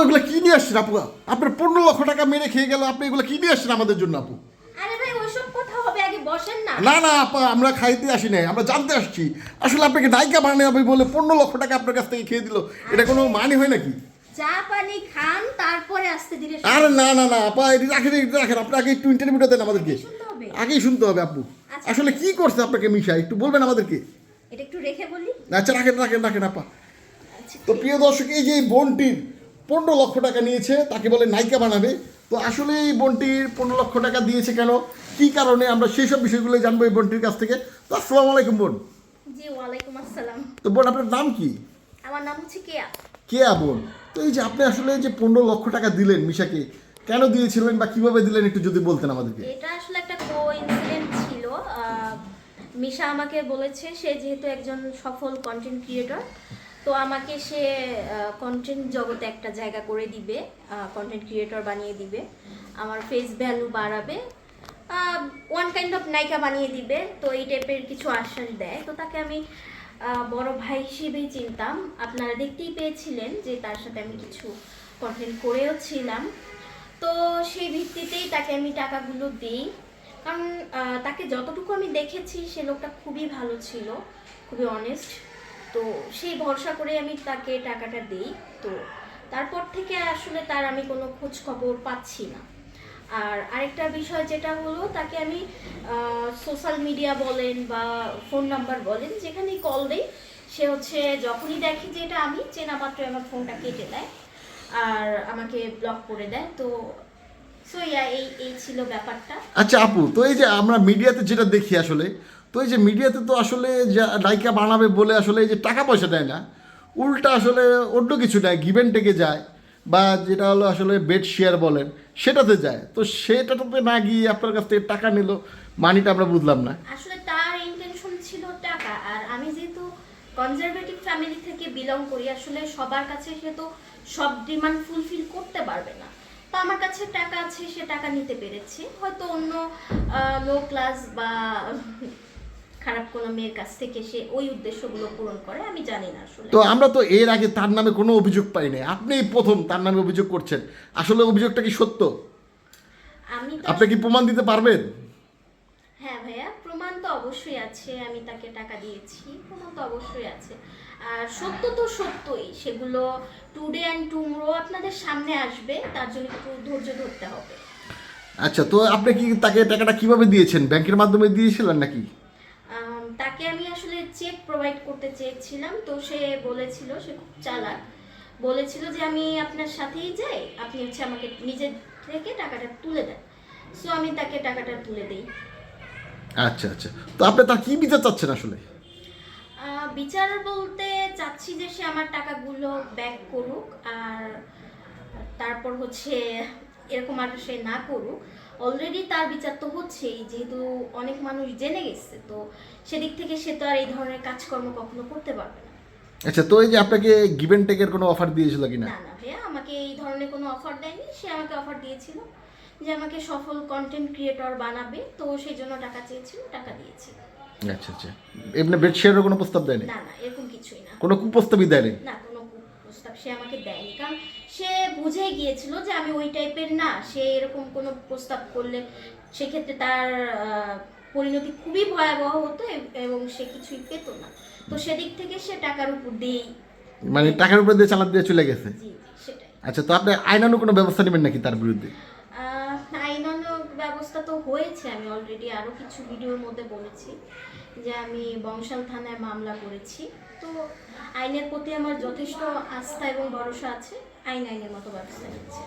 এগুলো কি নিয়ে আসছেন আপু? আপনার 15 লক্ষ টাকা মেরে খেয়ে গেল, আপনি এগুলো কি নিয়ে আসছেন আমাদের জন্য আপু? আরে ভাই ওইসব কথা হবে, আগে বসেন না। না না আপা, আমরা খাইতে আসি নাই, আমরা জানতে আসছি আসলে আপনাকে নায়িকা বানাবে বলে 15 লক্ষ টাকা আপনার কাছ থেকে খেয়ে দিল, এটা কোনো মানে হয় নাকি? চা পানি খান, তারপরে আস্তে ধীরে আরে না না না আপা, এটা রাখেন, এটা রাখেন, আপনি আগে একটু ইন্টারভিউটা দেন আমাদেরকে। শুনতে হবে। আগেই শুনতে হবে আপু। আচ্ছা। আসলে কি করছে আপনাকে মিশা, একটু বলবেন আমাদেরকে? এটা একটু রেখে বলি। আচ্ছা রাখেন রাখেন রাখেন আপা। আচ্ছা, তো প্রিয় দর্শক, এই যে এই বোনটির 15 লক্ষ টাকা নিয়েছে, তাকে বলে নায়িকা বানাবে। তো আসলে এই বোনটির 15 লক্ষ টাকা দিয়েছে কেন, কি কারণে, আমরা সেই সব বিষয়গুলো জানবো এই বোনটির কাছ থেকে। তো আসসালামু আলাইকুম বোন। জি ওয়ালাইকুম আসসালাম। তো বোন, আপনার নাম কি? আমার নাম হচ্ছে কেয়া। কেয়া বোন। তো এই যে আপনি আসলে যে 15 লক্ষ টাকা দিলেন মিশাকে, কেন দিয়েছিলেন বা কিভাবে দিলেন, একটু যদি বলতেন আমাদেরকে। এটা আসলে একটা কোইন্সিডেন্ট ছিল। মিশা আমাকে বলেছে, সে যেহেতু একজন সফল কন্টেন্ট ক্রিয়েটর, তো আমাকে সে কন্টেন্ট জগতে একটা জায়গা করে দিবে, কন্টেন্ট ক্রিয়েটর বানিয়ে দিবে, আমার ফেস ভ্যালু বাড়াবে, ওয়ান কাইন্ড অফ নায়িকা বানিয়ে দিবে। তো এই টাইপের কিছু আশ্বাস দেয়। তো তাকে আমি বড় ভাই হিসেবেই চিনতাম। আপনারা দেখতেই পেয়েছিলেন যে তার সাথে আমি কিছু কন্টেন্ট করেও ছিলাম। তো সেই ভিত্তিতেই তাকে আমি টাকাগুলো দিই। কারণ তাকে যতটুকু আমি দেখেছি, সে লোকটা খুবই ভালো ছিল, খুবই অনেস্ট। তো সেই ভরসা করে আমি তাকে টাকাটা দিই। তো তারপর থেকে আসলে তার আমি কোনো খোঁজ খবর পাচ্ছি না। আর আরেকটা বিষয় যেটা হলো, তাকে আমি সোশ্যাল মিডিয়া বলেন বা ফোন নাম্বার বলেন, যেখানেই কল দেই, সে হচ্ছে যখনই দেখে যে এটা আমি, চেনা মাত্র আমার ফোনটা কেটে দেয় আর আমাকে ব্লক করে দেয়। তো সো এই ছিল ব্যাপারটা। আচ্ছা আপু, তো এই যে আমরা মিডিয়াতে যেটা দেখি আসলে, তো এই যে মিডিয়াতে তো আসলে যা নায়িকা বানাবে বলে আসলে এই যে টাকা পয়সা দেয় না, উল্টা আসলে অন্য কিছু নেয়, গিভেন টেকে যায়, বা যেটা হলো আসলে বেড শেয়ার বলেন, সেটাতে যায়। তো সেটাতে না গিয়ে আপনার কাছ থেকে টাকা নিল, মানিটা আমরা বুঝলাম না। আসলে তার ইন্টেনশন ছিল টাকা। আর আমি যেহেতু কনজারভেটিভ ফ্যামিলি থেকে বিলং করি, আসলে সবার কাছে সে তো সব ডিমান্ড ফুলফিল করতে পারবে না। তো আমার কাছে টাকা আছে, সে টাকা নিতে পেরেছে। হয়তো অন্য লো ক্লাস বা খারাপ কোনো মেয়ের কাছ থেকে সে ওই উদ্দেশ্যগুলো পূরণ করে, আমি জানি না আসলে। তো আমরা তো এর আগে তার নামে কোনো অভিযোগ পাই নাই, আপনিই প্রথম তার নামে অভিযোগ করছেন। আসলে অভিযোগটা কি সত্য? আমি তো আপনি কি প্রমাণ দিতে পারবেন? হ্যাঁ ভাইয়া, প্রমাণ তো অবশ্যই আছে। আমি তাকে টাকা দিয়েছি, প্রমাণ তো অবশ্যই আছে। আর সত্য তো সত্যই, সেগুলো টুডে অ্যান্ড টুমরো আপনাদের সামনে আসবে, তার জন্য একটু ধৈর্য ধরতে হবে। আচ্ছা, তো আপনি কি তাকে টাকাটা কিভাবে দিয়েছেন, ব্যাংকের মাধ্যমে দিয়েছিলেন নাকি? তাকে আমি আসলে চেক প্রোভাইড করতে চেয়েছিলাম। তো সে বলেছিল, সে খুব চালাক, বলেছিল যে আমি আপনার সাথেই যাই, আপনি হচ্ছে আমাকে নিজের থেকে টাকাটা তুলে দেন। সো আমি তাকে টাকাটা তুলে দিই। আচ্ছা আচ্ছা, তো আপনি তার কি বিচার চাচ্ছেন আসলে? বিচার বলতে চাচ্ছি যে সে আমার টাকাগুলো ব্যাক করুক। আর তারপর হচ্ছে এরকম আর সে না করুক। অলরেডি তার বিচার তো হচ্ছেই, যেহেতু অনেক মানুষ জেনে গেছে। তো সেদিক থেকে সে তো আর এই ধরনের কাজকর্ম কখনো করতে পারবে না। আচ্ছা, তো এই যে আপনাকে গিভেন টেকের কোনো অফার দিয়েছিল কিনা? না না ভাইয়া, আমাকে এই ধরনের কোনো অফার দেয়নি। সে আমাকে অফার দিয়েছিল যে আমাকে সফল কন্টেন্ট ক্রিয়েটর বানাবে, তো সেই জন্য টাকা চেয়েছিল, টাকা দিয়েছি। আচ্ছা আচ্ছা, এমনি বেড শেয়ারের কোনো প্রস্তাব দেয়নি? না না, এরকম কিছুই না। কোনো কুপ্রস্তাবই দেয়নি? না, কোনো প্রস্তাব সে আমাকে দেয়নি। কারণ সে বুঝে গিয়েছিল যে আমি ওই টাইপের না। সে এরকম কোনো প্রস্তাব করলে সেক্ষেত্রে তার পরিণতি খুবই ভয়াবহ হতো এবং সে কিছুই পেত না। তো সেদিক থেকে সে টাকার উপর দিয়েই, মানে টাকার উপরে দিয়ে চালান দিয়ে চলে গেছে? জি জি সেটাই। আচ্ছা, তো আপনি আইনানুগ কোনো ব্যবস্থা নেবেন নাকি তার বিরুদ্ধে? আইনানুগ ব্যবস্থা তো হয়েছে। আমি অলরেডি আরও কিছু ভিডিওর মধ্যে বলেছি যে আমি বংশাল থানায় মামলা করেছি। তো আইনের প্রতি আমার যথেষ্ট আস্থা এবং ভরসা আছে। আইনের মতো ব্যবস্থা নিচ্ছে।